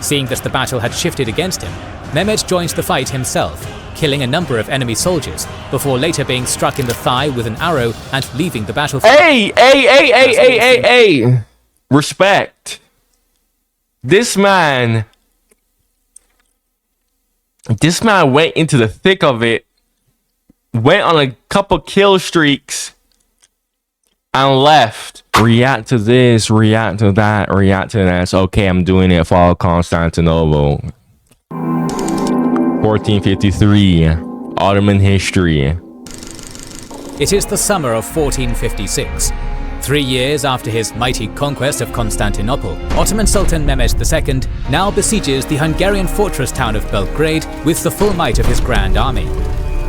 Seeing that the battle had shifted against him, Mehmed joined the fight himself, killing a number of enemy soldiers, before later being struck in the thigh with an arrow and leaving the battlefield. Hey! Respect. This man went into the thick of it, went on a couple kill streaks, and left. React to this, react to that, react to that. Okay, I'm doing it for Constantinople. 1453, Ottoman history. It is the summer of 1456. 3 years after his mighty conquest of Constantinople, Ottoman Sultan Mehmed II now besieges the Hungarian fortress town of Belgrade with the full might of his grand army.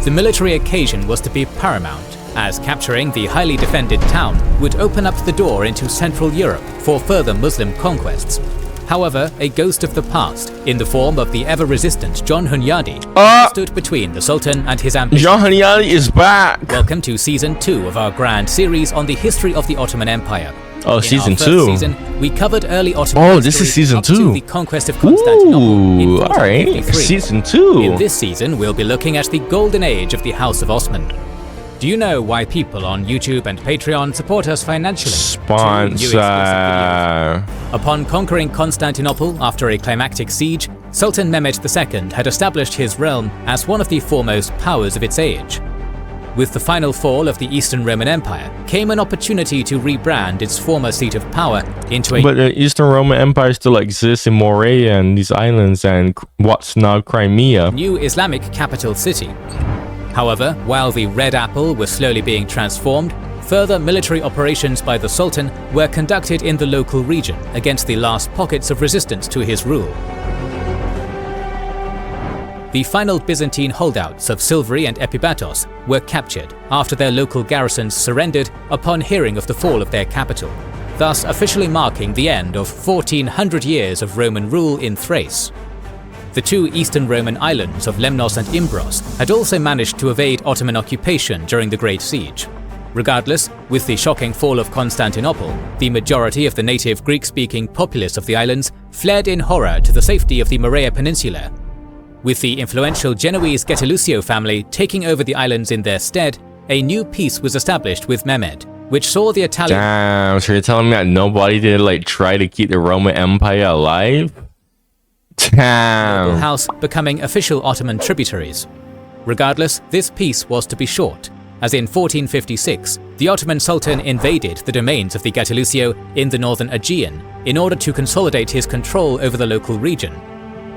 The military occasion was to be paramount, as capturing the highly defended town would open up the door into Central Europe for further Muslim conquests. However, a ghost of the past, in the form of the ever-resistant John Hunyadi, stood between the Sultan and his ambition. John Hunyadi is back! Welcome to Season 2 of our grand series on the history of the Ottoman Empire. Oh, Season 2. Season, we covered early Ottoman history this is Season 2. To the conquest of Constantinople in 1453. Alright, Season 2. In this season, we'll be looking at the golden age of the House of Osman. Do you know why people on YouTube and Patreon support us financially? Sponsor. Upon conquering Constantinople after a climactic siege, Sultan Mehmed II had established his realm as one of the foremost powers of its age. With the final fall of the Eastern Roman Empire came an opportunity to rebrand its former seat of power into a... But the Eastern Roman Empire still exists in Morea and these islands and what's now Crimea. ...new Islamic capital city. However, while the Red Apple was slowly being transformed, further military operations by the Sultan were conducted in the local region against the last pockets of resistance to his rule. The final Byzantine holdouts of Silivri and Epibatos were captured after their local garrisons surrendered upon hearing of the fall of their capital, thus officially marking the end of 1400 years of Roman rule in Thrace. The two eastern Roman islands of Lemnos and Imbros had also managed to evade Ottoman occupation during the Great Siege. Regardless, with the shocking fall of Constantinople, the majority of the native Greek-speaking populace of the islands fled in horror to the safety of the Morea Peninsula. With the influential Genoese Getilusio family taking over the islands in their stead, a new peace was established with Mehmed, which saw the Italian... Damn, so you're telling me that nobody did try to keep the Roman Empire alive? Damn. House becoming official Ottoman tributaries. Regardless, this peace was to be short, as in 1456, the Ottoman Sultan invaded the domains of the Getilusio in the northern Aegean in order to consolidate his control over the local region.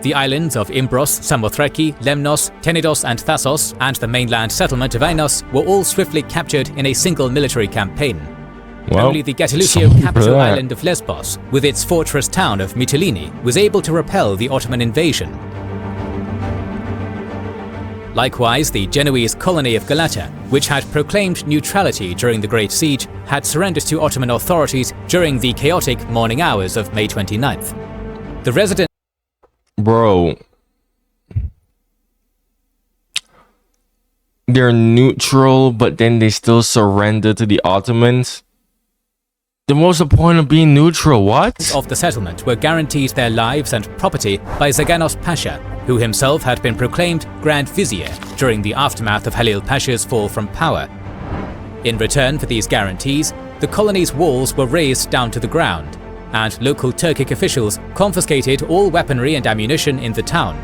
The islands of Imbros, Samothraki, Lemnos, Tenedos and Thassos, and the mainland settlement of Ainos were all swiftly captured in a single military campaign. Well, only the Getilusio capital island of Lesbos, with its fortress town of Mytilene, was able to repel the Ottoman invasion. Likewise, the Genoese colony of Galata, which had proclaimed neutrality during the Great Siege, had surrendered to Ottoman authorities during the chaotic morning hours of May 29th. The resident... Bro. They're neutral, but then they still surrender to the Ottomans? Then what's the point of being neutral? What? Of the settlement were guaranteed their lives and property by Zaganos Pasha, who himself had been proclaimed Grand Vizier during the aftermath of Halil Pasha's fall from power. In return for these guarantees, the colony's walls were razed down to the ground, and local Turkic officials confiscated all weaponry and ammunition in the town.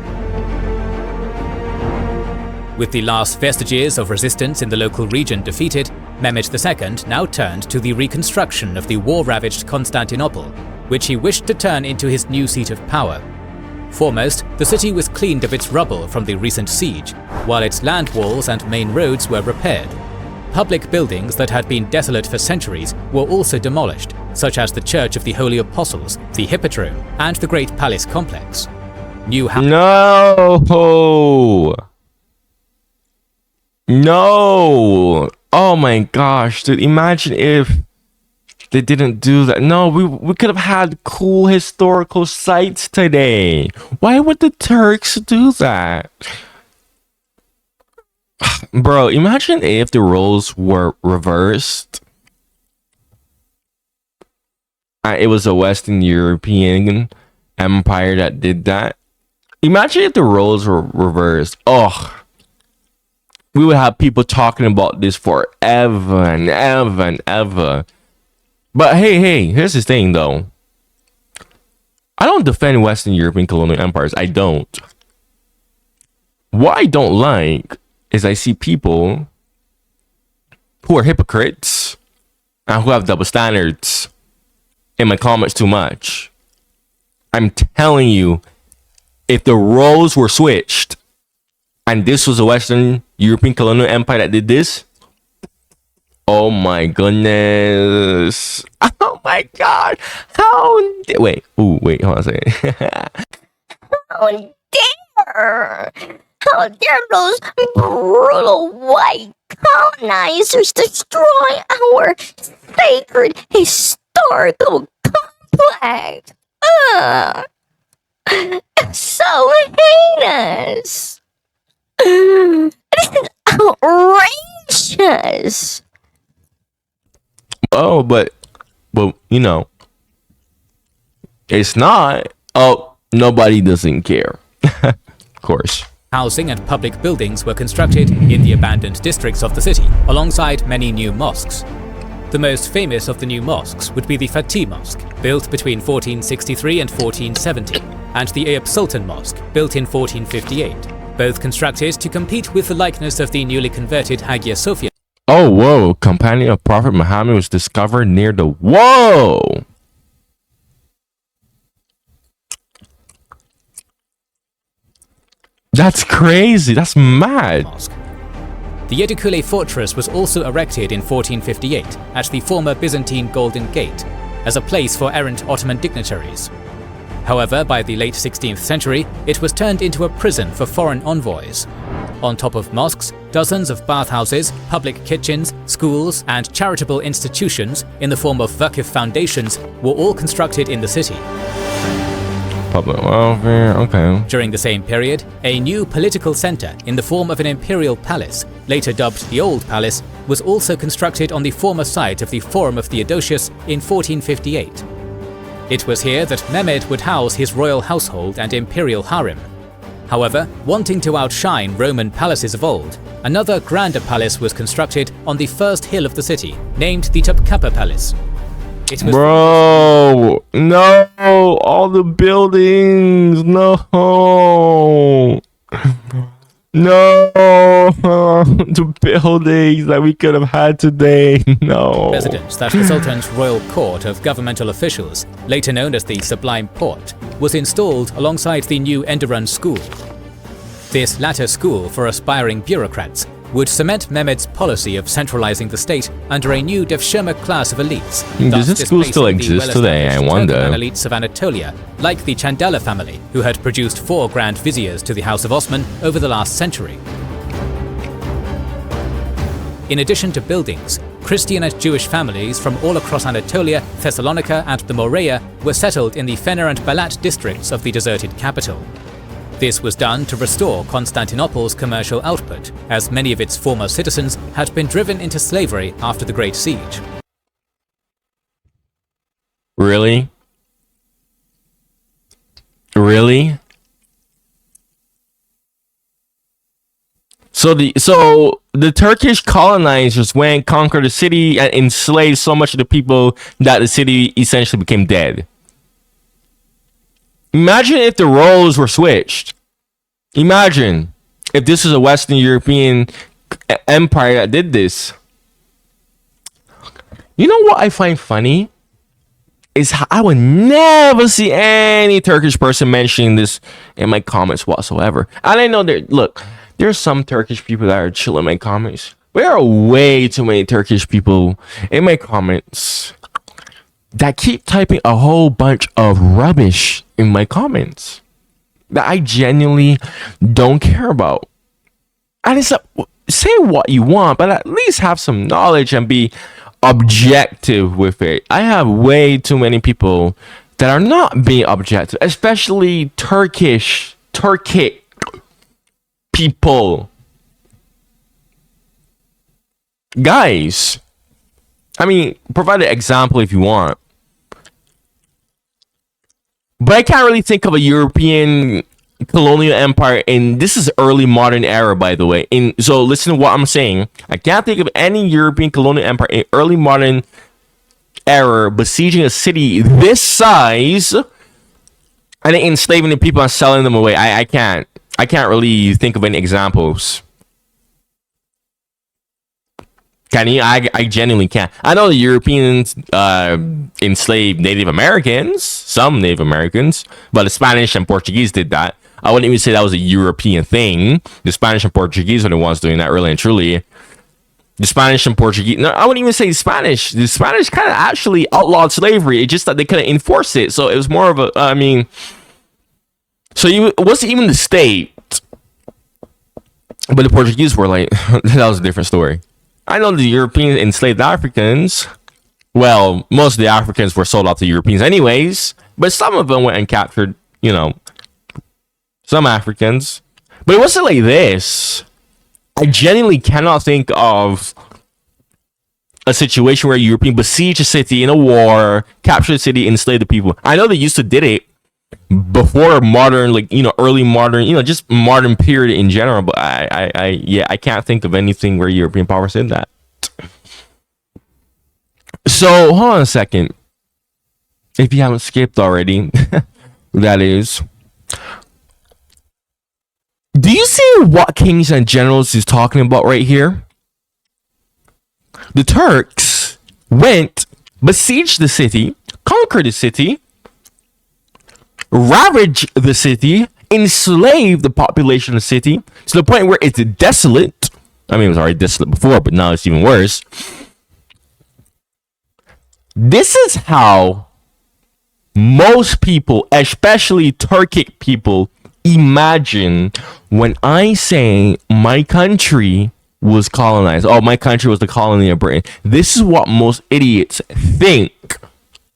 With the last vestiges of resistance in the local region defeated, Mehmed II now turned to the reconstruction of the war-ravaged Constantinople, which he wished to turn into his new seat of power. Foremost, the city was cleaned of its rubble from the recent siege, while its land walls and main roads were repaired. Public buildings that had been desolate for centuries were also demolished, such as the Church of the Holy Apostles, the Hippodrome, and the Great Palace Complex. No! Oh my gosh, dude, imagine if they didn't do that. No, we could have had cool historical sites today. Why would the Turks do that? Bro, imagine if the roles were reversed. It was a Western European empire that did that. Imagine if the roles were reversed. Oh, we would have people talking about this forever and ever and ever. But hey, here's the thing though. I don't defend Western European colonial empires. I don't. What I don't like is I see people who are hypocrites and who have double standards in my comments too much. I'm telling you, if the roles were switched and this was a Western European colonial empire that did this, oh my goodness. Oh my god. Wait, hold on a second. How dare! How dare those brutal white colonizers destroy our sacred historical complex? It's so heinous! This is outrageous! Oh, but you know, it's not. Oh, nobody doesn't care. Of course. Housing and public buildings were constructed in the abandoned districts of the city, alongside many new mosques. The most famous of the new mosques would be the Fatih Mosque, built between 1463 and 1470, and the Eyüp Sultan Mosque, built in 1458, both constructed to compete with the likeness of the newly converted Hagia Sophia. Oh, whoa. Companion of Prophet Muhammad was discovered near the... Whoa! That's crazy. That's mad. Mosque. The Yedikule fortress was also erected in 1458 at the former Byzantine Golden Gate as a place for errant Ottoman dignitaries. However, by the late 16th century, it was turned into a prison for foreign envoys. On top of mosques, dozens of bathhouses, public kitchens, schools, and charitable institutions in the form of Vakif foundations were all constructed in the city. Public welfare, okay. During the same period, a new political center in the form of an imperial palace, later dubbed the Old Palace, was also constructed on the former site of the Forum of Theodosius in 1458. It was here that Mehmed would house his royal household and imperial harem. However, wanting to outshine Roman palaces of old, another grander palace was constructed on the first hill of the city, named the Topkapi Palace. It was Bro, no, all the buildings, no, the buildings that we could have had today, no. residence that the Sultan's royal court of governmental officials, later known as the Sublime Porte, was installed alongside the new Enderun School. This latter school for aspiring bureaucrats would cement Mehmed's policy of centralizing the state under a new Devshirme class of elites. Does this school still exist today? I wonder. Ottoman elites of Anatolia, like the Chandala family, who had produced 4 grand viziers to the House of Osman over the last century. In addition to buildings, Christian and Jewish families from all across Anatolia, Thessalonica, and the Morea were settled in the Fener and Balat districts of the deserted capital. This was done to restore Constantinople's commercial output, as many of its former citizens had been driven into slavery after the Great Siege. Really? Really? So the Turkish colonizers went and conquered the city and enslaved so much of the people that the city essentially became dead. Imagine if the roles were switched. Imagine if this was a Western European empire that did this. You know what I find funny? Is how I would never see any Turkish person mentioning this in my comments whatsoever. And I know there's some Turkish people that are chill in my comments. There are way too many Turkish people in my comments that keep typing a whole bunch of rubbish in my comments that I genuinely don't care about. And it's like, say what you want, but at least have some knowledge and be objective with it. I have way too many people that are not being objective, especially Turkic people. Guys, I mean, provide an example if you want. But I can't really think of a European colonial empire, and this is early modern era, by the way. And so listen to what I'm saying. I can't think of any European colonial empire in early modern era besieging a city this size and then enslaving the people and selling them away. I can't really think of any examples. Can you? I genuinely can't. I know the Europeans enslaved Native Americans, some Native Americans, but the Spanish and Portuguese did that. I wouldn't even say that was a European thing. The Spanish and Portuguese were the ones doing that, really and truly. The Spanish and Portuguese. No, I wouldn't even say Spanish. The Spanish kind of actually outlawed slavery. It's just that they couldn't enforce it. So it was more of a. It wasn't even the state. But the Portuguese were like, that was a different story. I know the Europeans enslaved Africans. Well, most of the Africans were sold off to Europeans anyways. But some of them went and captured, some Africans. But it wasn't like this. I genuinely cannot think of a situation where a European besieged a city in a war, captured the city, enslaved the people. I know they used to did it before modern, early modern, just modern period in general. But I can't think of anything where European powers did that. So hold on a second. If you haven't skipped already, that is. Do you see what kings and generals is talking about right here? The Turks went, besieged the city, conquered the city, ravaged the city, enslaved the population of the city to the point where it's desolate. I mean, it was already desolate before, but now it's even worse. This is how most people, especially Turkic people, imagine when I say my country was colonized. Oh, my country was the colony of Britain. This is what most idiots think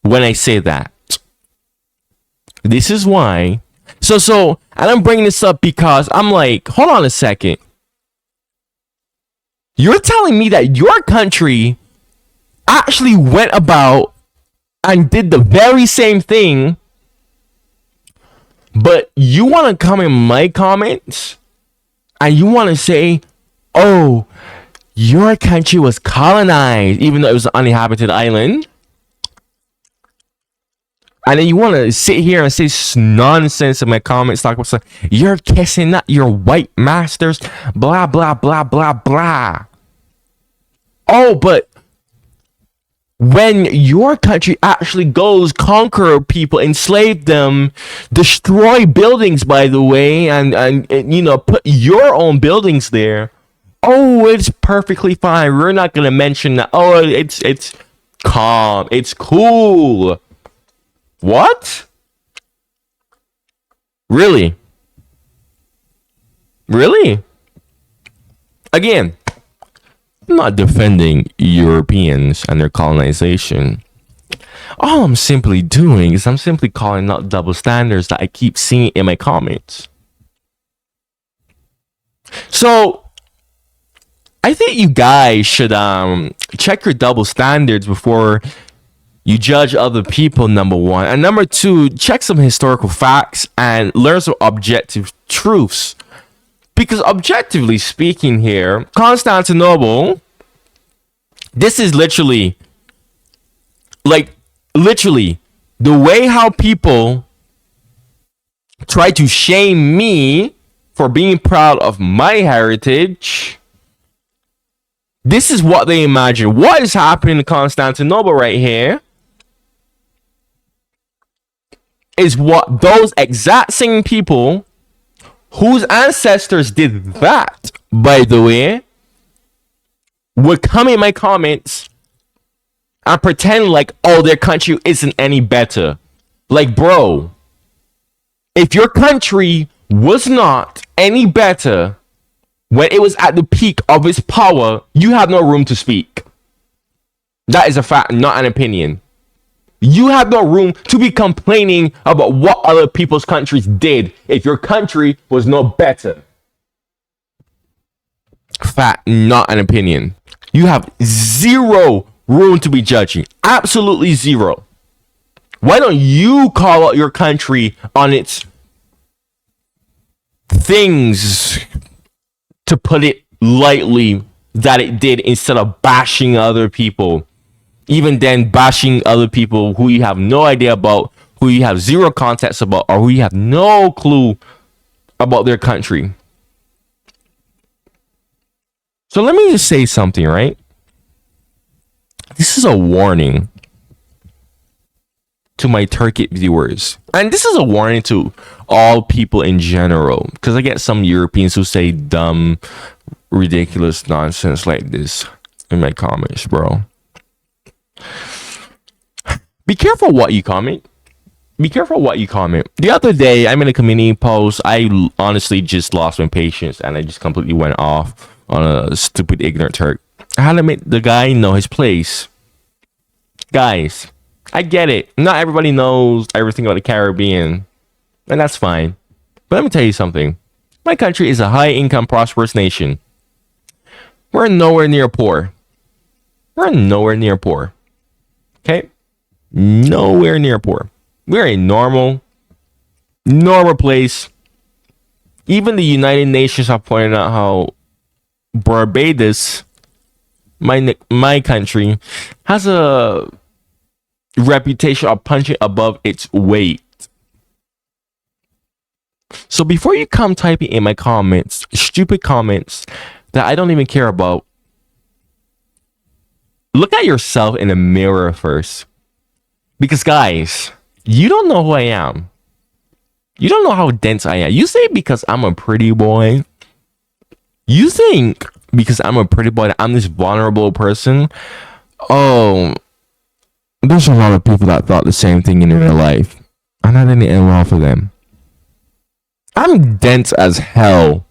when I say that. This is why. So, and I'm bringing this up because I'm like, hold on a second. You're telling me that your country actually went about and did the very same thing, but you want to come in my comments and you want to say, oh, your country was colonized, even though it was an uninhabited island. And then you want to sit here and say nonsense in my comments, talk about stuff. You're kissing up your white masters, blah, blah, blah, blah, blah. Oh, but when your country actually goes conquer people, enslave them, destroy buildings, by the way, and put your own buildings there. Oh, it's perfectly fine. We're not gonna mention that. Oh, it's calm. It's cool. What? Really? Really? Again, I'm not defending Europeans and their colonization. All I'm simply doing is I'm simply calling out double standards that I keep seeing in my comments. So I think you guys should check your double standards before you judge other people, number one. And number two, check some historical facts and learn some objective truths. Because objectively speaking here, Constantinople, this is literally, the way how people try to shame me for being proud of my heritage. This is what they imagine. What is happening in Constantinople right here is what those exact same people whose ancestors did that, by the way, would come in my comments and pretend like, oh, their country isn't any better. Like, bro, if your country was not any better when it was at the peak of its power, you have no room to speak. That is a fact, not an opinion. You have no room to be complaining about what other people's countries did if your country was no better. Fact, not an opinion. You have zero room to be judging. Absolutely zero. Why don't you call out your country on its things, to put it lightly, that it did, instead of bashing other people? Even then, bashing other people who you have no idea about, who you have zero context about, or who you have no clue about their country. So let me just say something, right? This is a warning to my Turkic viewers. And this is a warning to all people in general. Because I get some Europeans who say dumb, ridiculous nonsense like this in my comments, bro. Be careful what you comment. Be careful what you comment. The other day, I made a community post. I honestly just lost my patience and I just completely went off on a stupid, ignorant Turk. I had to make the guy know his place. Guys, I get it. Not everybody knows everything about the Caribbean, and that's fine. But let me tell you something. My country is a high-income, prosperous nation. We're nowhere near poor. We're nowhere near poor. Okay? Nowhere near poor. We're a normal place. Even the United Nations have pointed out how Barbados, my country, has a reputation of punching above its weight. So before you come typing in my comments, stupid comments that I don't even care about, look at yourself in the mirror first. Because guys, you don't know who I am. You don't know how dense I am. You say because I'm a pretty boy. You think because I'm a pretty boy that I'm this vulnerable person. Oh, there's a lot of people that thought the same thing in their life. And I didn't end well for them. I'm dense as hell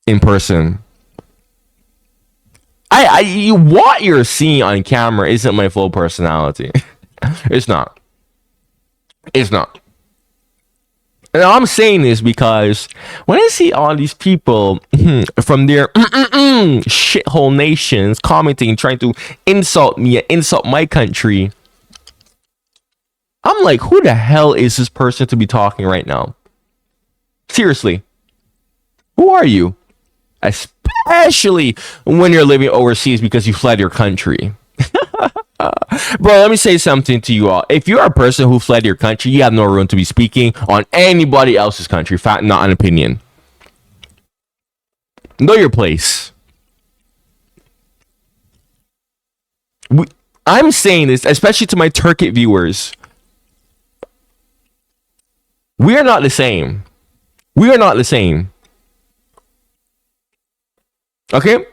in person. What you're seeing on camera isn't my full personality. It's not. It's not. And I'm saying this because when I see all these people from their shithole nations commenting, trying to insult me, insult my country, I'm like, who the hell is this person to be talking right now? Seriously. Who are you? Especially when you're living overseas because you fled your country. Bro, let me say something to you all. If you're a person who fled your country, you have no room to be speaking on anybody else's country. Fact, not an opinion. Know your place. I'm saying this, especially to my Turkic viewers. We are not the same. We are not the same. Okay?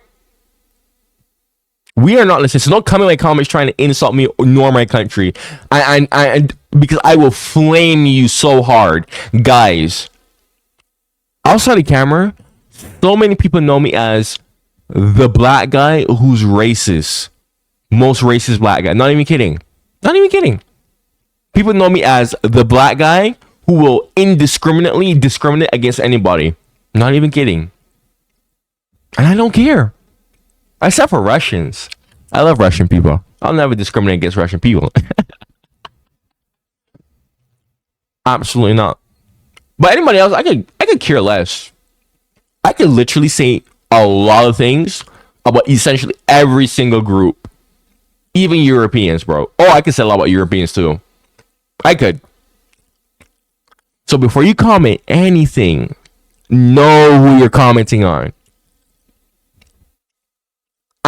We are not listening. So don't come in my comments trying to insult me nor my country. I because I will flame you so hard. Guys, outside the camera, so many people know me as the black guy who's racist. Most racist black guy. Not even kidding. Not even kidding. People know me as the black guy who will indiscriminately discriminate against anybody. Not even kidding. And I don't care. Except for Russians. I love Russian people. I'll never discriminate against Russian people. Absolutely not. But anybody else, I could care less. I could literally say a lot of things about essentially every single group. Even Europeans, bro. Oh, I could say a lot about Europeans too. I could. So before you comment anything, know who you're commenting on.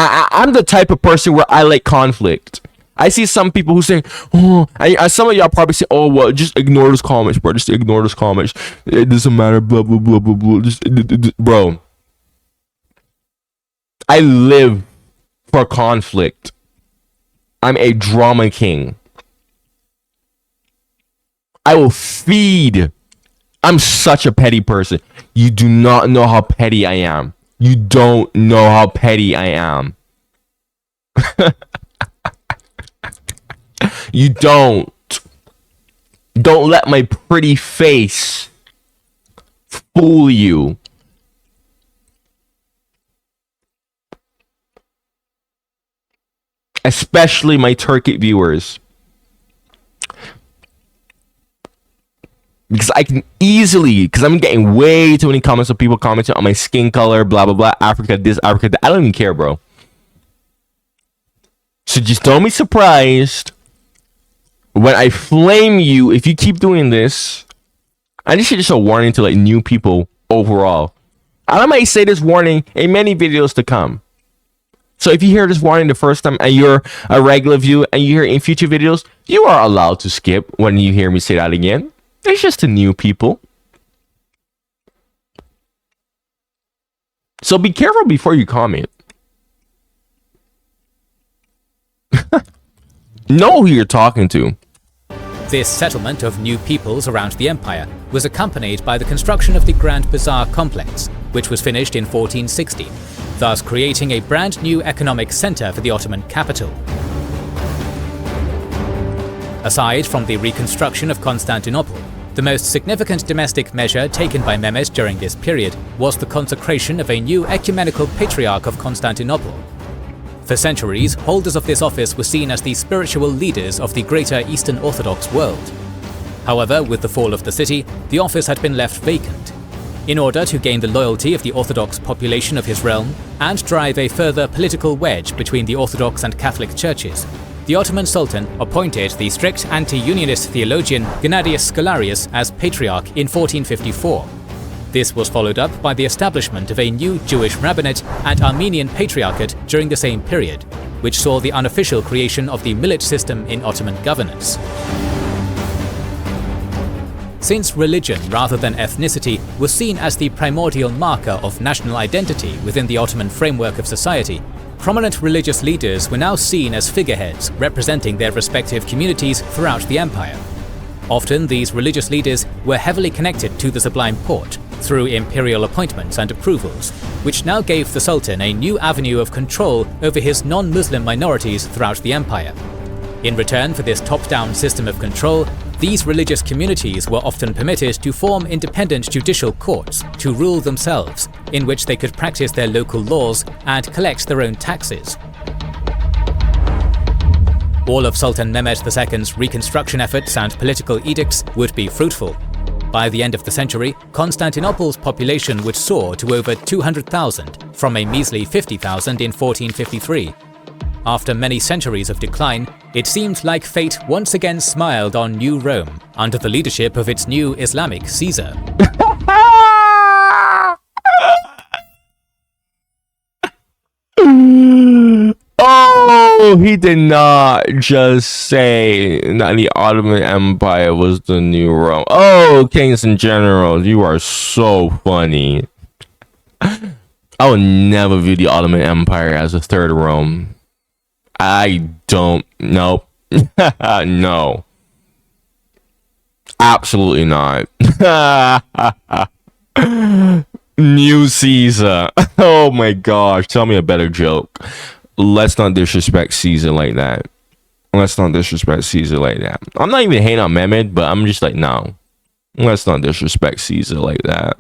I'm the type of person where I like conflict. I see some people who say, oh, some of y'all probably say, oh, well, just ignore those comments, bro. Just ignore those comments. It doesn't matter, blah, blah, blah, blah, blah. Bro. I live for conflict. I'm a drama king. I will feed. I'm such a petty person. You do not know how petty I am. You don't know how petty I am. You don't. Don't let my pretty face fool you. Especially my Turkic viewers. Because I can easily, because I'm getting way too many comments of people commenting on my skin color, blah, blah, blah, Africa this, Africa that. I don't even care, bro. So just don't be surprised when I flame you if you keep doing this. And this is just a warning to like new people overall. I might say this warning in many videos to come. So if you hear this warning the first time and you're a regular viewer and you hear it in future videos, you are allowed to skip when you hear me say that again. It's just to new people. So be careful before you comment. Know who you're talking to. This settlement of new peoples around the empire was accompanied by the construction of the Grand Bazaar complex, which was finished in 1460, thus creating a brand new economic center for the Ottoman capital. Aside from the reconstruction of Constantinople, the most significant domestic measure taken by Mehmed during this period was the consecration of a new ecumenical patriarch of Constantinople. For centuries, holders of this office were seen as the spiritual leaders of the greater Eastern Orthodox world. However, with the fall of the city, the office had been left vacant. In order to gain the loyalty of the Orthodox population of his realm and drive a further political wedge between the Orthodox and Catholic churches, the Ottoman Sultan appointed the strict anti-unionist theologian Gennadius Scholarius as patriarch in 1454. This was followed up by the establishment of a new Jewish rabbinate and Armenian patriarchate during the same period, which saw the unofficial creation of the millet system in Ottoman governance. Since religion rather than ethnicity was seen as the primordial marker of national identity within the Ottoman framework of society, prominent religious leaders were now seen as figureheads representing their respective communities throughout the empire. Often these religious leaders were heavily connected to the Sublime Porte through imperial appointments and approvals, which now gave the Sultan a new avenue of control over his non-Muslim minorities throughout the empire. In return for this top-down system of control, these religious communities were often permitted to form independent judicial courts to rule themselves, in which they could practice their local laws and collect their own taxes. All of Sultan Mehmed II's reconstruction efforts and political edicts would be fruitful. By the end of the century, Constantinople's population would soar to over 200,000 from a measly 50,000 in 1453. After many centuries of decline, it seemed like fate once again smiled on New Rome under the leadership of its new Islamic Caesar. Oh, he did not just say that the Ottoman Empire was the new Rome. Oh, kings and generals, you are so funny. I would never view the Ottoman Empire as a third Rome. I don't know. No. Absolutely not. New Caesar. Oh my gosh. Tell me a better joke. Let's not disrespect Caesar like that. Let's not disrespect Caesar like that. I'm not even hating on Mehmed, but I'm just like, no. Let's not disrespect Caesar like that.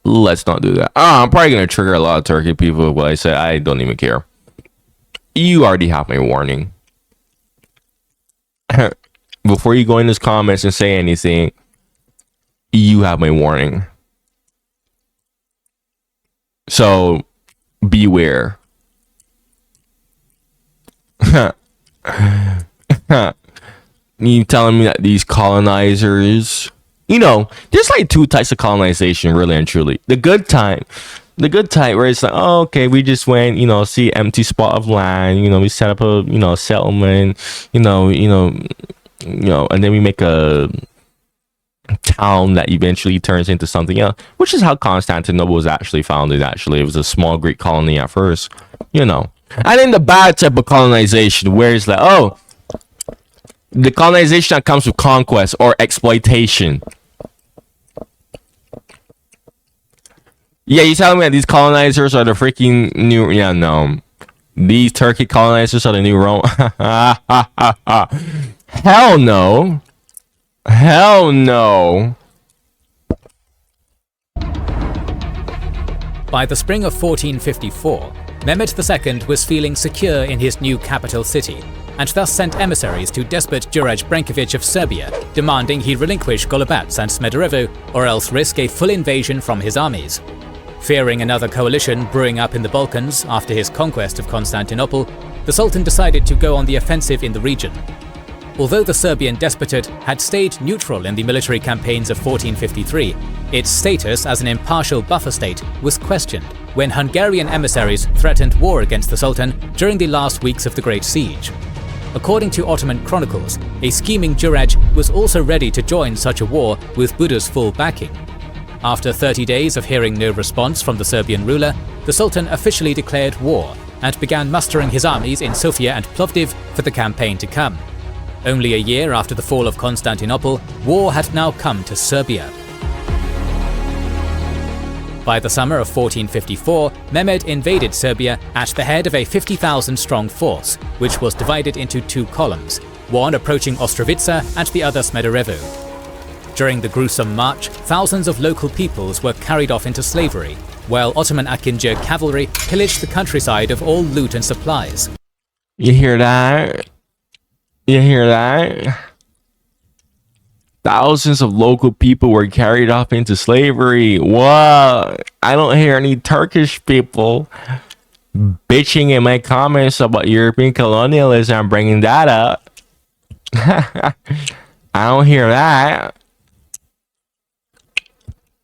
Let's not do that. I'm probably going to trigger a lot of Turkey people when I say I don't even care. You already have my warning. Before you go in those comments and say anything, you have my warning. So, beware. You telling me that these colonizers, you know, there's like two types of colonization, really and truly. The good type where it's like, oh, okay, we just went, you know, see empty spot of land, you know, we set up a, you know, settlement, you know, and then we make a town that eventually turns into something else, which is how Constantinople was actually founded. Actually, it was a small Greek colony at first, you know. And then the bad type of colonization, where it's like, oh, the colonization that comes with conquest or exploitation. Yeah, you telling me that these colonizers are the freaking new? Yeah, no, these Turkey colonizers are the new Rome. Hell no. Hell no. By the spring of 1454, Mehmed II was feeling secure in his new capital city, and thus sent emissaries to despot Juraj Branković of Serbia, demanding he relinquish Golubac and Smederevo or else risk a full invasion from his armies. Fearing another coalition brewing up in the Balkans after his conquest of Constantinople, the Sultan decided to go on the offensive in the region. Although the Serbian Despotate had stayed neutral in the military campaigns of 1453, its status as an impartial buffer state was questioned when Hungarian emissaries threatened war against the Sultan during the last weeks of the Great Siege. According to Ottoman chronicles, a scheming Juraj was also ready to join such a war with Buda's full backing. After 30 days of hearing no response from the Serbian ruler, the Sultan officially declared war and began mustering his armies in Sofia and Plovdiv for the campaign to come. Only a year after the fall of Constantinople, war had now come to Serbia. By the summer of 1454, Mehmed invaded Serbia at the head of a 50,000-strong force, which was divided into two columns, one approaching Ostrovica and the other Smederevo. During the gruesome march, thousands of local peoples were carried off into slavery, while Ottoman Akinci cavalry pillaged the countryside of all loot and supplies. You hear that? You hear that? Thousands of local people were carried off into slavery. What? I don't hear any Turkish people bitching in my comments about European colonialism, bringing that up. I don't hear that.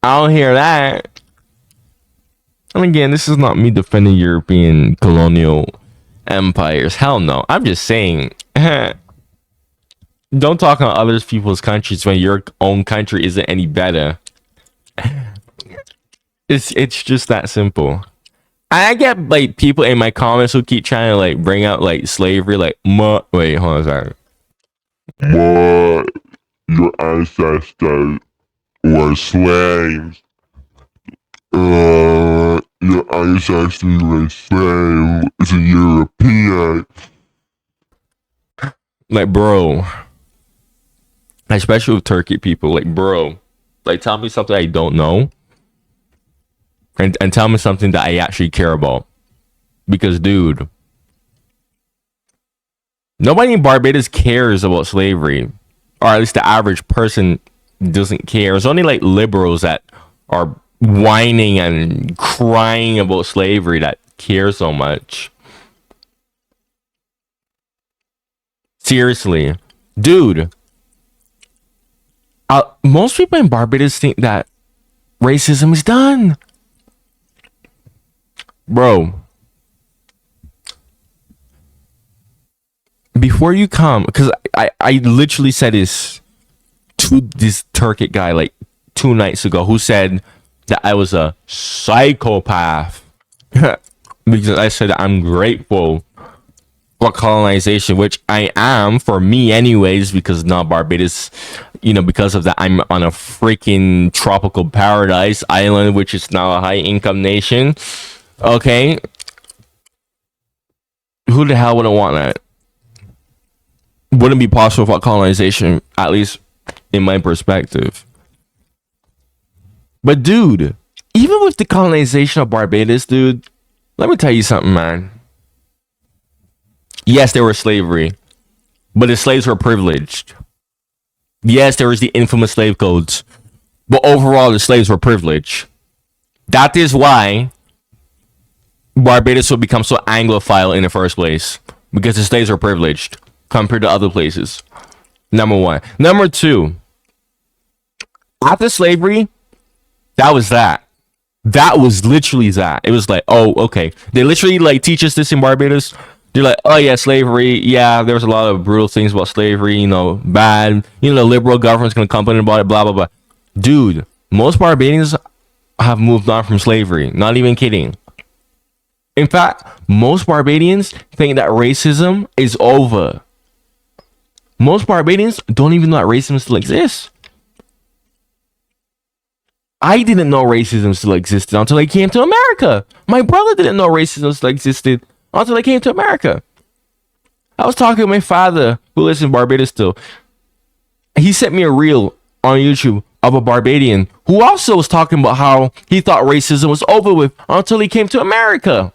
I don't hear that. And again, this is not me defending European colonial empires. Hell no. I'm just saying, don't talk on other people's countries when your own country isn't any better. It's just that simple. I get like people in my comments who keep trying to like bring out like slavery, like wait, hold on a second. But your ancestors were slaves. Your ancestors were slaves to European. Like, bro. Especially with Turkey people, like, bro. Like, tell me something I don't know. And tell me something that I actually care about. Because, dude, nobody in Barbados cares about slavery. Or at least the average person doesn't care. It's only like liberals that are whining and crying about slavery that care so much. Seriously. Dude. Most people in Barbados think that racism is done. Bro. Before you come, because I literally said this to this Turkic guy like 2 nights ago who said that I was a psychopath. Because I said that I'm grateful for colonization, which I am for me anyways, because not Barbados, you know, because of that I'm on a freaking tropical paradise island, which is now a high income nation. Okay, who the hell wouldn't want that? Wouldn't be possible without colonization, at least in my perspective. But dude, even with the colonization of Barbados, dude, let me tell you something, man. Yes, there was slavery, but the slaves were privileged. Yes, there was the infamous slave codes, but overall the slaves were privileged. That is why Barbados will become so Anglophile in the first place, because the slaves were privileged compared to other places. Number one. Number two, after slavery, that was that. That was literally that. It was like, oh, okay. They literally like teach us this in Barbados. They're like, oh yeah, slavery. Yeah, there was a lot of brutal things about slavery, you know, bad. You know, the liberal government's gonna complain about it, blah, blah, blah. Dude, most Barbadians have moved on from slavery. Not even kidding. In fact, most Barbadians think that racism is over. Most Barbadians don't even know that racism still exists. I didn't know racism still existed until I came to America. My brother didn't know racism still existed until I came to America. I was talking to my father, who lives in Barbados still. He sent me a reel on YouTube of a Barbadian who also was talking about how he thought racism was over with until he came to America.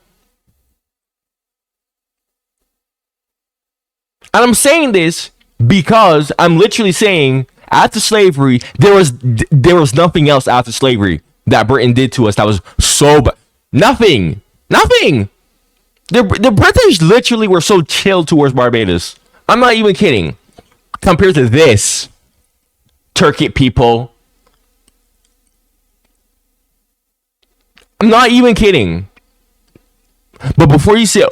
And I'm saying this because I'm literally saying after slavery, there was nothing else after slavery that Britain did to us that was so bad. Nothing. The British literally were so chill towards Barbados. I'm not even kidding. Compared to this, Turkic people. I'm not even kidding. But before you say,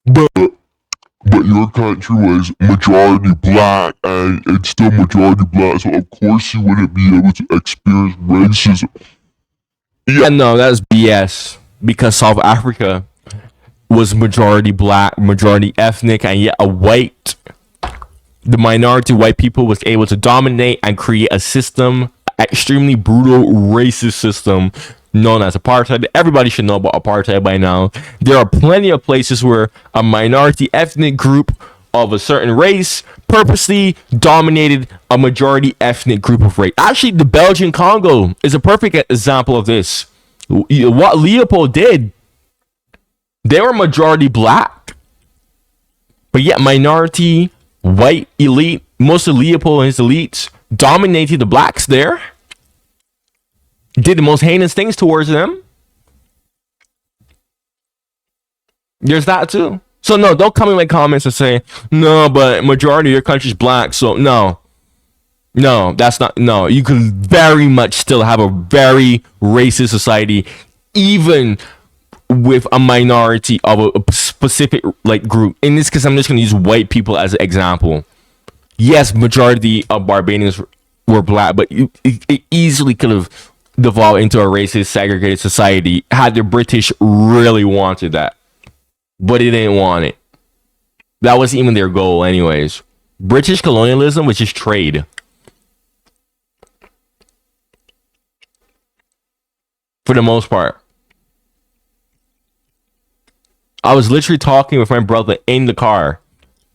But your country was majority black, and it's still majority black, so of course you wouldn't be able to experience racism. yeah, no, that's BS. Because South Africa was majority black, majority ethnic, and yet the minority white people was able to dominate and create a system, extremely brutal, racist system known as apartheid. Everybody should know about apartheid by now. There are plenty of places where a minority ethnic group of a certain race purposely dominated a majority ethnic group of race. Actually, the Belgian Congo is a perfect example of this. What Leopold did, they were majority black, but yet minority white elite, most of Leopold and his elites dominated the blacks there. Did the most heinous things towards them. There's that too. So no, don't come in my comments and say, no, but majority of your country's black. So no, that's not, no. You can very much still have a very racist society, even with a minority of a specific like group. In this case, I'm just going to use white people as an example. Yes, majority of Barbadians were black, but it easily could have devolved into a racist, segregated society had the British really wanted that. But they didn't want it. That wasn't even their goal anyways. British colonialism was just trade. For the most part. I was literally talking with my brother in the car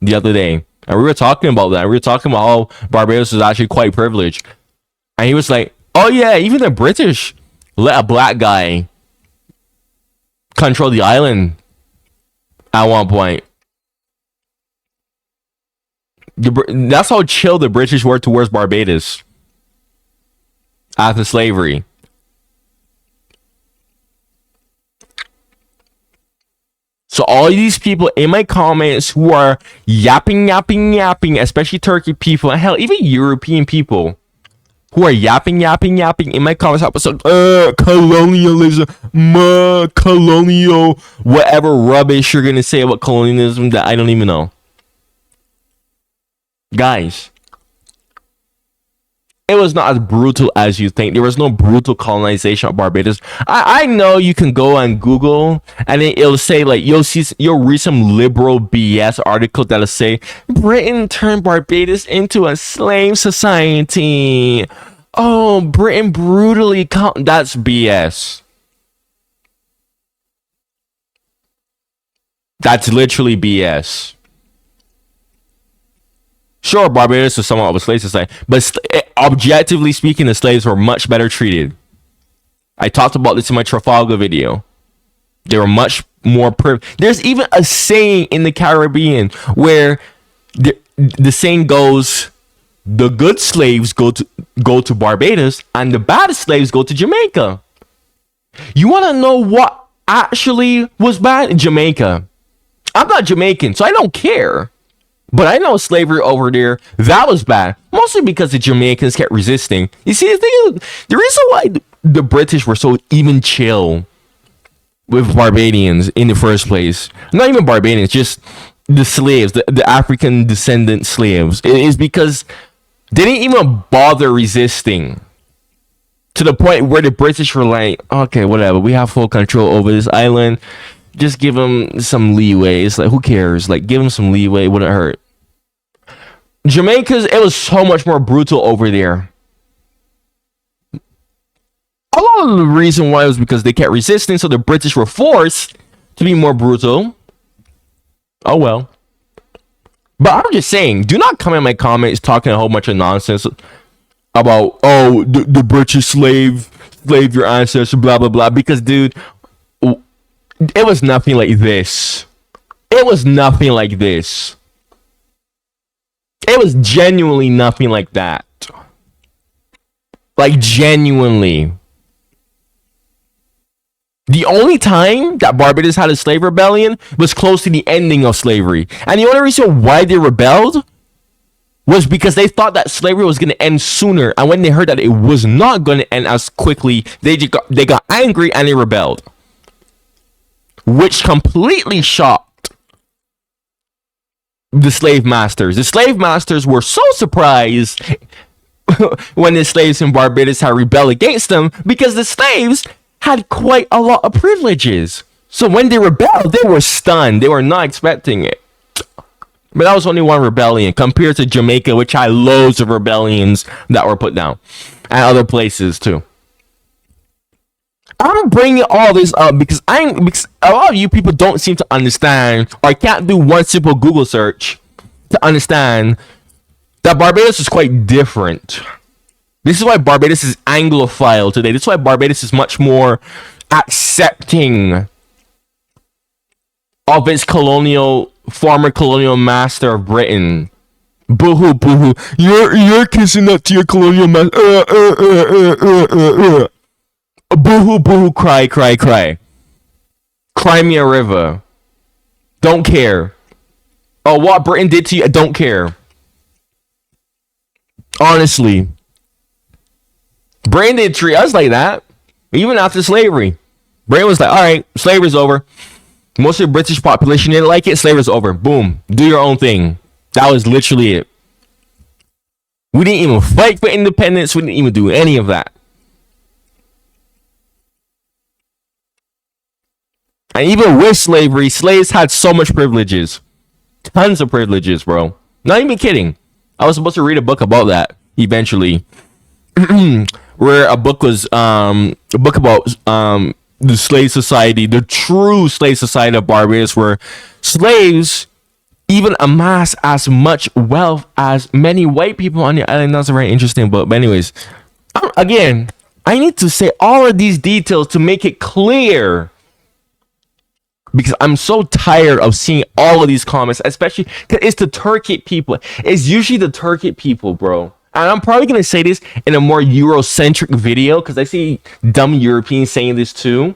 the other day. And we were talking about that. We were talking about how Barbados is actually quite privileged. And he was like, oh yeah, even the British let a black guy control the island at one point. That's how chill the British were towards Barbados after slavery. So all these people in my comments who are yapping, especially Turkey people, and hell, even European people who are yapping in my comments episode, colonialism, colonial, whatever rubbish you're gonna say about colonialism that I don't even know. Guys, it was not as brutal as you think. There was no brutal colonization of Barbados. I know you can go and Google and it'll say, like, you'll read some liberal BS article that'll say Britain turned Barbados into a slave society. Oh, Britain brutally that's BS. That's literally BS. Sure, Barbados was somewhat of a slave society, but objectively speaking, the slaves were much better treated. I talked about this in my Trafalgar video. They were much more There's even a saying in the Caribbean where the saying goes, the good slaves go to Barbados and the bad slaves go to Jamaica. You want to know what actually was bad in Jamaica? I'm not Jamaican, so I don't care. But I know slavery over there, that was bad. Mostly because the Jamaicans kept resisting. You see, the reason why the British were so even chill with Barbadians in the first place, not even Barbadians, just the slaves, the African descendant slaves, is because they didn't even bother resisting. To the point where the British were like, okay, whatever, we have full control over this island. Just give them some leeway. It's like, who cares? Like, give them some leeway. It wouldn't hurt. Jamaica's, it was so much more brutal over there. A lot of the reason why was because they kept resisting, so the British were forced to be more brutal. Oh well. But I'm just saying, do not come in my comments talking a whole bunch of nonsense about, oh, the British slave your ancestors, blah blah blah. Because, dude, it was nothing like this. It was nothing like this. It was genuinely nothing like that. Like, genuinely. The only time that Barbados had a slave rebellion was close to the ending of slavery. And the only reason why they rebelled was because they thought that slavery was going to end sooner. And when they heard that it was not going to end as quickly, they got angry and they rebelled. Which completely shocked the slave masters. The slave masters were so surprised when the slaves in Barbados had rebelled against them, because the slaves had quite a lot of privileges. So when they rebelled, they were stunned. They were not expecting it. But that was only one rebellion compared to Jamaica, which had loads of rebellions that were put down. And other places too. I'm bringing all this up because a lot of you people don't seem to understand, or can't do one simple Google search to understand that Barbados is quite different. This is why Barbados is Anglophile today. This is why Barbados is much more accepting of its former colonial master of Britain. Boo-hoo, boo-hoo. You're kissing up to your colonial master. Boo-hoo, boo-hoo, cry, cry, cry. Cry me a river. Don't care. Oh, what Britain did to you, I don't care. Honestly. Britain didn't treat us like that. Even after slavery. Britain was like, alright, slavery's over. Most of the British population didn't like it. Slavery's over. Boom. Do your own thing. That was literally it. We didn't even fight for independence. We didn't even do any of that. And even with slavery, slaves had so much privileges. Tons of privileges, bro. Not even kidding. I was supposed to read a book about that eventually. Where a book was a book about the slave society, the true slave society of Barbados, where slaves even amass as much wealth as many white people on the island. That's a very interesting book. But anyways, again, I need to say all of these details to make it clear, because I'm so tired of seeing all of these comments, especially because it's the Turkic people. It's usually the Turkic people, bro. And I'm probably going to say this in a more Eurocentric video, because I see dumb Europeans saying this too.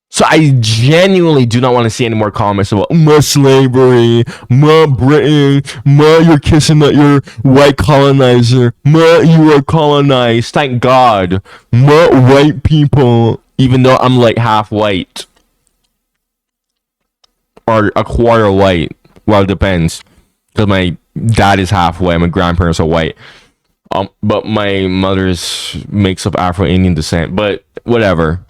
So I genuinely do not want to see any more comments about my slavery, my Britain, my you're kissing at your white colonizer, my you are colonized. Thank God. My white people, even though I'm like half white. Or a quarter white. Well, it depends. Because my dad is half white, my grandparents are white. But my mother's makes up Afro-Indian descent. But whatever.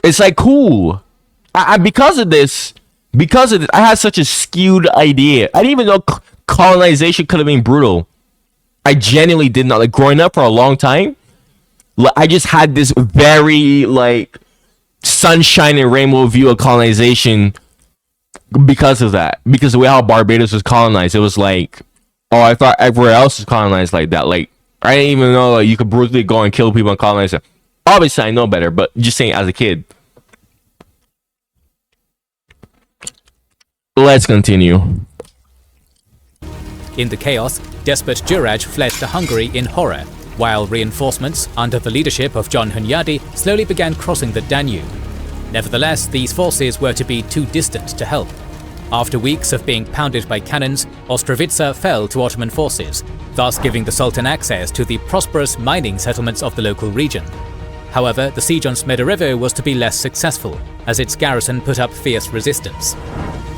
It's like cool. Because of this, I had such a skewed idea. I didn't even know colonization could have been brutal. I genuinely did not. Like, growing up for a long time, I just had this very like sunshine and rainbow view of colonization because of that. Because the way how Barbados was colonized, it was like, oh, I thought everywhere else was colonized like that. Like, I didn't even know like, you could brutally go and kill people and colonize them. Obviously, I know better, but just saying as a kid. Let's continue. In the chaos, despot Juraj fled to Hungary in horror, while reinforcements under the leadership of John Hunyadi slowly began crossing the Danube. Nevertheless, these forces were to be too distant to help. After weeks of being pounded by cannons, Ostrowica fell to Ottoman forces, thus giving the Sultan access to the prosperous mining settlements of the local region. However, the siege on Smederevo was to be less successful, as its garrison put up fierce resistance.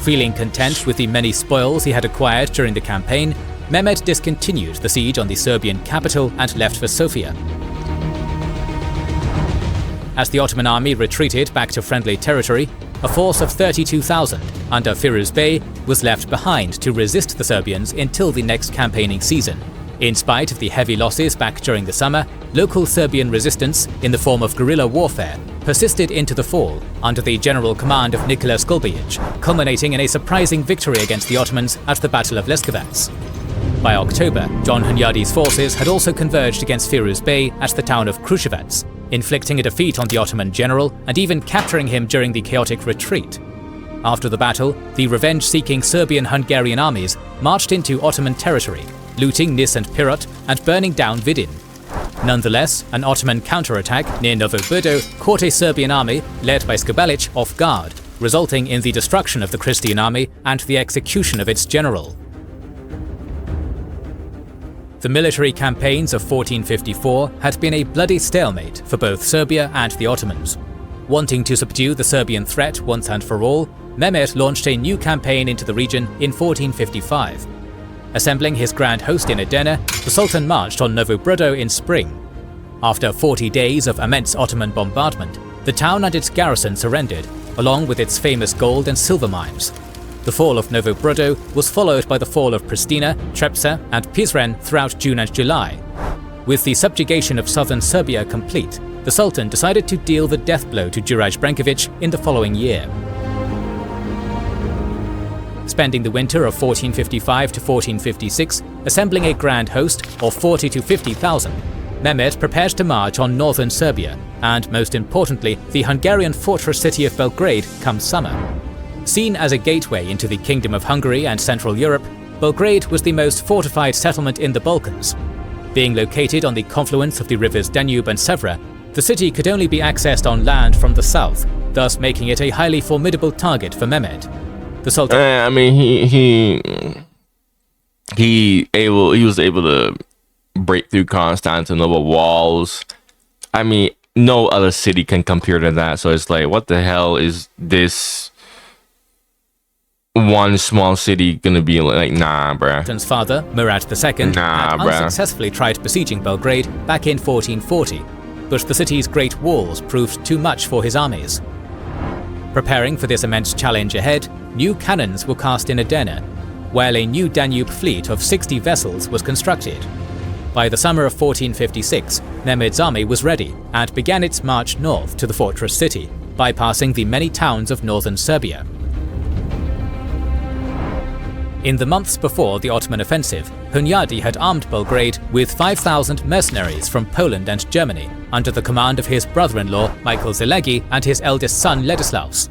Feeling content with the many spoils he had acquired during the campaign, Mehmed discontinued the siege on the Serbian capital and left for Sofia. As the Ottoman army retreated back to friendly territory, a force of 32,000 under Firuz Bey was left behind to resist the Serbians until the next campaigning season. In spite of the heavy losses back during the summer, local Serbian resistance, in the form of guerrilla warfare, persisted into the fall under the general command of Nikola Skulbejic, culminating in a surprising victory against the Ottomans at the Battle of Leskovac. By October, John Hunyadi's forces had also converged against Firuz Bey at the town of Kruševac, inflicting a defeat on the Ottoman general and even capturing him during the chaotic retreat. After the battle, the revenge-seeking Serbian-Hungarian armies marched into Ottoman territory, looting Nis and Pirot and burning down Vidin. Nonetheless, an Ottoman counterattack near Novo Brdo caught a Serbian army led by Skabalic off guard, resulting in the destruction of the Christian army and the execution of its general. The military campaigns of 1454 had been a bloody stalemate for both Serbia and the Ottomans. Wanting to subdue the Serbian threat once and for all, Mehmed launched a new campaign into the region in 1455. Assembling his grand host in Edirne, the Sultan marched on Novo Brdo in spring. After 40 days of immense Ottoman bombardment, the town and its garrison surrendered, along with its famous gold and silver mines. The fall of Novo Brdo was followed by the fall of Pristina, Trepça and Prizren throughout June and July. With the subjugation of southern Serbia complete, the Sultan decided to deal the death blow to Juraj Branković in the following year. Spending the winter of 1455 to 1456 assembling a grand host of 40 to 50,000, Mehmed prepared to march on northern Serbia and, most importantly, the Hungarian fortress city of Belgrade come summer. Seen as a gateway into the Kingdom of Hungary and Central Europe, Belgrade was the most fortified settlement in the Balkans. Being located on the confluence of the rivers Danube and Sevra, the city could only be accessed on land from the south, thus making it a highly formidable target for Mehmed. The Sultan I mean, he was able to break through Constantinople walls. I mean, no other city can compare to that. So it's like, what the hell is this one small city gonna be like? Nah, bruh. Sultan's father, Murad II, had unsuccessfully tried besieging Belgrade back in 1440, but the city's great walls proved too much for his armies. Preparing for this immense challenge ahead, new cannons were cast in Edirne, while a new Danube fleet of 60 vessels was constructed. By the summer of 1456, Mehmed's army was ready and began its march north to the fortress city, bypassing the many towns of northern Serbia. In the months before the Ottoman offensive, Hunyadi had armed Belgrade with 5,000 mercenaries from Poland and Germany, under the command of his brother-in-law Michael Zelegi and his eldest son Ladislaus.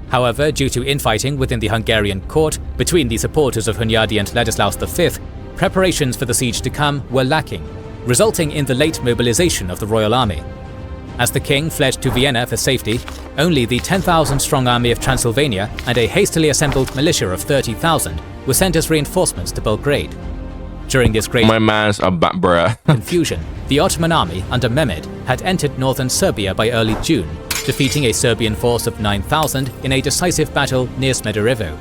However, due to infighting within the Hungarian court between the supporters of Hunyadi and Ladislaus V, preparations for the siege to come were lacking, resulting in the late mobilization of the royal army. As the king fled to Vienna for safety, only the 10,000-strong army of Transylvania and a hastily assembled militia of 30,000 were sent as reinforcements to Belgrade. During this great confusion, the Ottoman army under Mehmed had entered northern Serbia by early June, defeating a Serbian force of 9,000 in a decisive battle near Smederevo.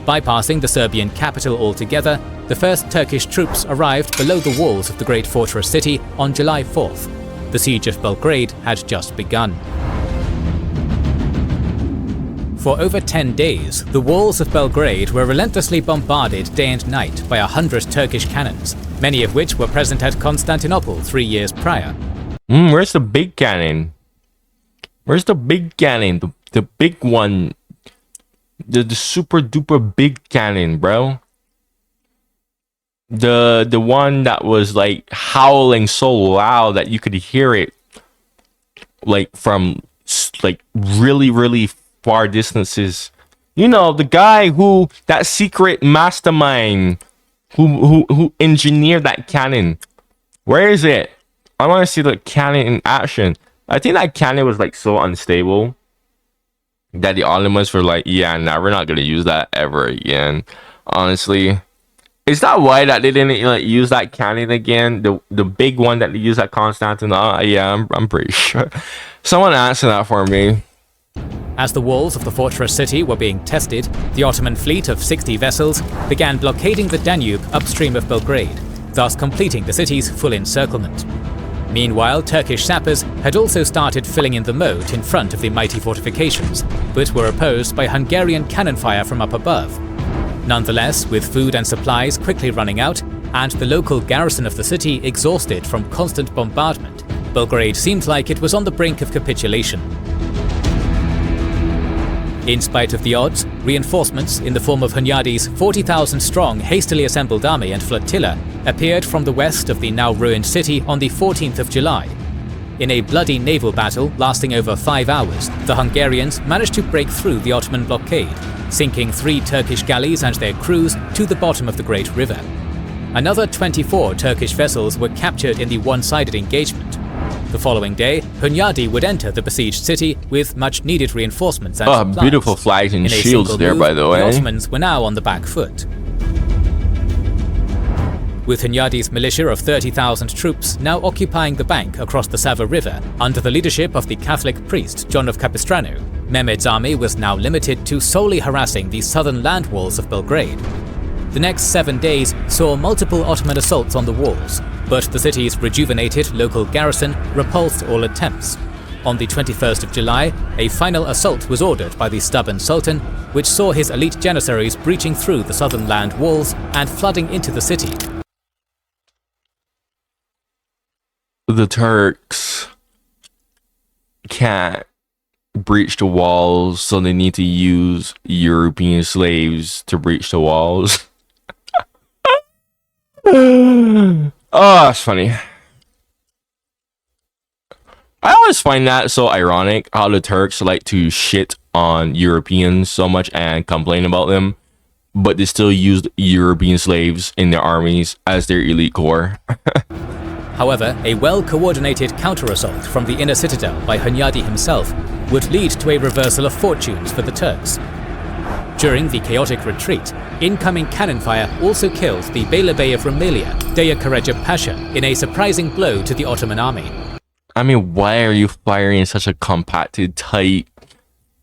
Bypassing the Serbian capital altogether, the first Turkish troops arrived below the walls of the great fortress city on July 4th. The siege of Belgrade had just begun. For over 10 days, the walls of Belgrade were relentlessly bombarded day and night by 100 Turkish cannons, many of which were present at Constantinople 3 years prior. Where's the big cannon? Where's the big cannon? The big one. The super duper big cannon, bro. The one that was like howling so loud that you could hear it like from like really far distances. You know, the guy who, that secret mastermind who engineered that cannon. Where is it? I want to see the cannon in action. I think that cannon was like so unstable that the Ottomans were like, yeah, nah, we're not gonna use that ever again. Honestly, is that why that they didn't like use that cannon again? The big one that they used at Constantinople. Yeah, I'm pretty sure. Someone answer that for me. As the walls of the fortress city were being tested, the Ottoman fleet of 60 vessels began blockading the Danube upstream of Belgrade, thus completing the city's full encirclement. Meanwhile, Turkish sappers had also started filling in the moat in front of the mighty fortifications, but were opposed by Hungarian cannon fire from up above. Nonetheless, with food and supplies quickly running out, and the local garrison of the city exhausted from constant bombardment, Belgrade seemed like it was on the brink of capitulation. In spite of the odds, reinforcements in the form of Hunyadi's 40,000-strong hastily assembled army and flotilla appeared from the west of the now ruined city on the 14th of July. In a bloody naval battle lasting over 5 hours, the Hungarians managed to break through the Ottoman blockade, sinking 3 Turkish galleys and their crews to the bottom of the Great River. Another 24 Turkish vessels were captured in the one-sided engagement. The following day, Hunyadi would enter the besieged city with much-needed reinforcements and supplies. Beautiful flags and shields there, by the way. The Ottomans were now on the back foot. With Hunyadi's militia of 30,000 troops now occupying the bank across the Sava River under the leadership of the Catholic priest John of Capistrano, Mehmed's army was now limited to solely harassing the southern land walls of Belgrade. The next 7 days saw multiple Ottoman assaults on the walls, but the city's rejuvenated local garrison repulsed all attempts. On the 21st of July, a final assault was ordered by the stubborn Sultan, which saw his elite janissaries breaching through the southern land walls and flooding into the city. The Turks can't breach the walls, so they need to use European slaves to breach the walls. Oh, that's funny. I always find that so ironic how the Turks like to shit on Europeans so much and complain about them, but they still used European slaves in their armies as their elite corps. However, a well-coordinated counter-assault from the inner citadel by Hunyadi himself would lead to a reversal of fortunes for the Turks. During the chaotic retreat, incoming cannon fire also killed the Beylerbey of Rumelia, Deya Kareja Pasha, in a surprising blow to the Ottoman army. I mean, why are you firing such a compacted, tight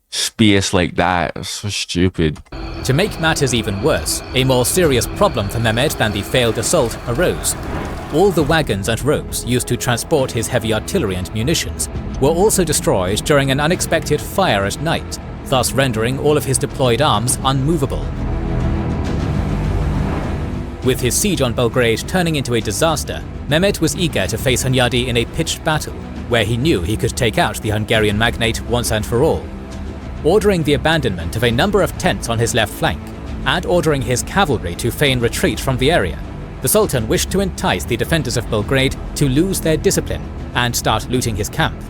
space like that? It's so stupid. To make matters even worse, a more serious problem for Mehmed than the failed assault arose. All the wagons and ropes used to transport his heavy artillery and munitions were also destroyed during an unexpected fire at night, thus rendering all of his deployed arms unmovable. With his siege on Belgrade turning into a disaster, Mehmed was eager to face Hunyadi in a pitched battle, where he knew he could take out the Hungarian magnate once and for all. Ordering the abandonment of a number of tents on his left flank, and ordering his cavalry to feign retreat from the area, the Sultan wished to entice the defenders of Belgrade to lose their discipline and start looting his camp.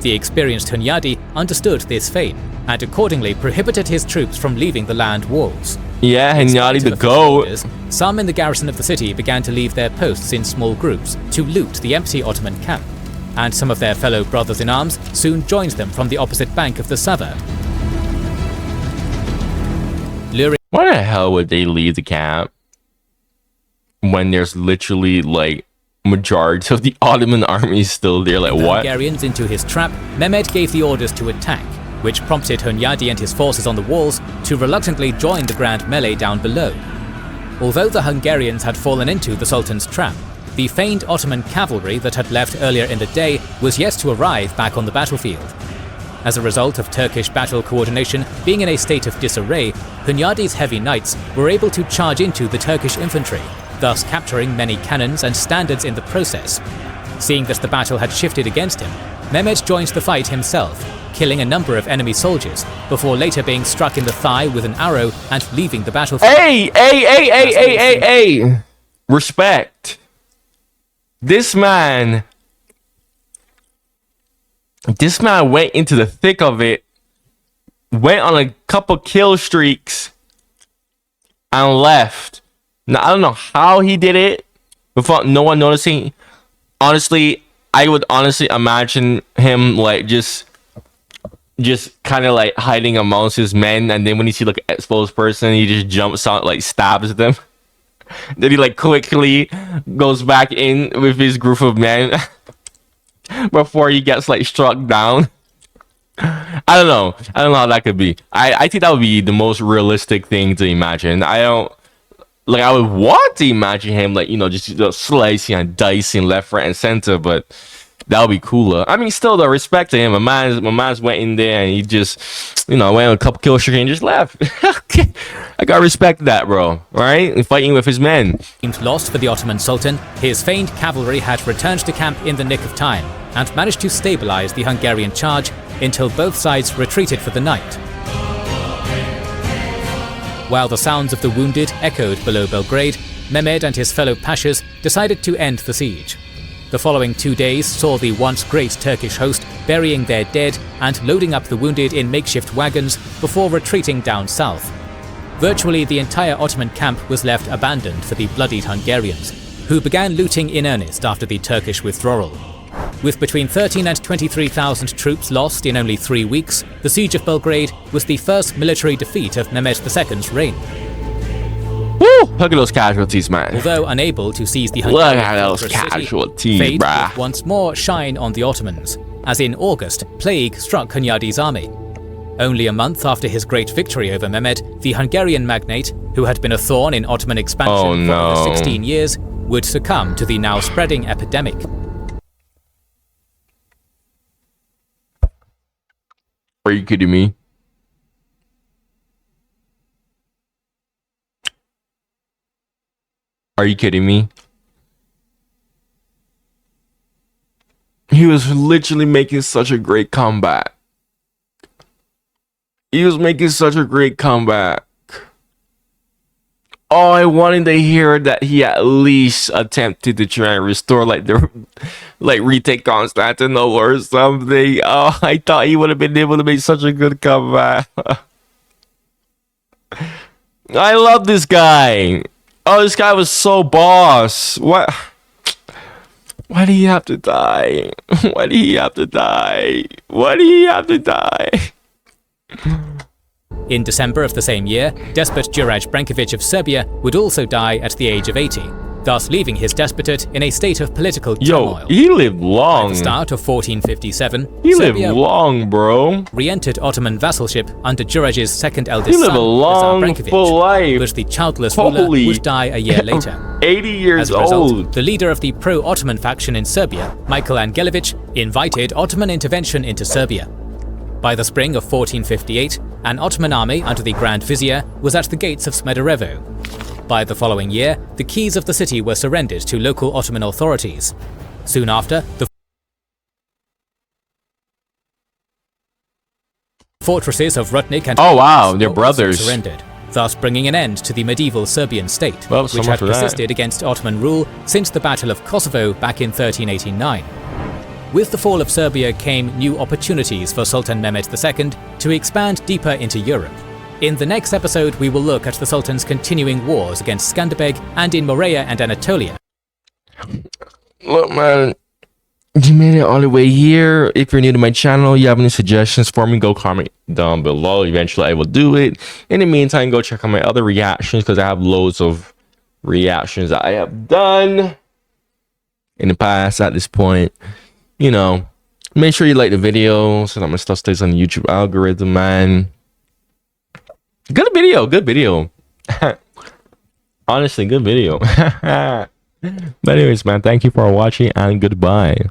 The experienced Hunyadi understood this feign and accordingly prohibited his troops from leaving the land walls. Yeah, Hunyadi the goat. Some in the garrison of the city began to leave their posts in small groups to loot the empty Ottoman camp, and some of their fellow brothers-in-arms soon joined them from the opposite bank of the Sava. Why the hell would they leave the camp when there's literally like majority of the Ottoman army still there? Like, what? Hungarians into his trap, Mehmed gave the orders to attack, which prompted Hunyadi and his forces on the walls to reluctantly join the grand melee down below. Although the Hungarians had fallen into the Sultan's trap, the feigned Ottoman cavalry that had left earlier in the day was yet to arrive back on the battlefield. As a result of Turkish battle coordination being in a state of disarray, Hunyadi's heavy knights were able to charge into the Turkish infantry, thus capturing many cannons and standards in the process. Seeing that the battle had shifted against him, Mehmed joined the fight himself, killing a number of enemy soldiers, before later being struck in the thigh with an arrow and leaving the battlefield. Hey! Respect. This man went into the thick of it, went on a couple kill streaks, and left. Now, I don't know how he did it without no one noticing. Honestly, I would honestly imagine him like just kind of like hiding amongst his men, and then when you see like an exposed person, he just jumps out, like stabs them. Then he like quickly goes back in with his group of men before he gets like struck down. I don't know how that could be. I think that would be the most realistic thing to imagine. I would want to imagine him like, just slicing and dicing left, right, and center, but that would be cooler. I mean, still though, respect to him. My man's went in there and he just, went on a couple kill streaks and just left. I gotta respect that, bro. Right? Fighting with his men. Lost for the Ottoman Sultan, his feigned cavalry had returned to camp in the nick of time and managed to stabilize the Hungarian charge until both sides retreated for the night. While the sounds of the wounded echoed below Belgrade, Mehmed and his fellow pashas decided to end the siege. The following 2 days saw the once great Turkish host burying their dead and loading up the wounded in makeshift wagons before retreating down south. Virtually the entire Ottoman camp was left abandoned for the bloodied Hungarians, who began looting in earnest after the Turkish withdrawal. With between 13,000 and 23,000 troops lost in only 3 weeks, the siege of Belgrade was the first military defeat of Mehmed II's reign. Woo! Look at those casualties, man. Although unable to seize the Look Hungarian at those fortress city, casualties, fate bruh. would once more shine on the Ottomans, as in August, plague struck Hunyadi's army. Only a month after his great victory over Mehmed, the Hungarian magnate, who had been a thorn in Ottoman expansion for over 16 years, would succumb to the now spreading epidemic. Are you kidding me? Are you kidding me? He was literally making such a great comeback. He was making such a great comeback. Oh, I wanted to hear that he at least attempted to try and restore like retake Constantinople or something. Oh, I thought he would have been able to make such a good comeback. I love this guy. Oh, this guy was so boss. What? Why did he have to die? Why did he have to die? Why did he have to die? In December of the same year, despot Juraj Branković of Serbia would also die at the age of 80, thus leaving his despotate in a state of political turmoil. He lived long. At the start of 1457, He Serbia lived long, bro. re-entered Ottoman vassalship under Juraj's second eldest He lived son, a long, Tsar Branković, full life. but the childless ruler would die a year later. 80 years As a result, old. the leader of the pro-Ottoman faction in Serbia, Michael Angelević, invited Ottoman intervention into Serbia. By the spring of 1458, an Ottoman army under the Grand Vizier was at the gates of Smederevo. By the following year, the keys of the city were surrendered to local Ottoman authorities. Soon after, the fortresses of Rudnik and Oh wow, they're were also brothers. surrendered, thus bringing an end to the medieval Serbian state, Well, so which much had for that. persisted against Ottoman rule since the Battle of Kosovo back in 1389. With the fall of Serbia came new opportunities for Sultan Mehmed II to expand deeper into Europe. In the next episode, we will look at the Sultan's continuing wars against Skanderbeg and in Morea and Anatolia. Look, man, you made it all the way here. If you're new to my channel, you have any suggestions for me, go comment down below. Eventually, I will do it. In the meantime, go check out my other reactions because I have loads of reactions that I have done in the past at this point. You know, make sure you like the video so that my stuff stays on the YouTube algorithm, man. Good video, good video. Honestly, good video. But anyways, man, thank you for watching and goodbye.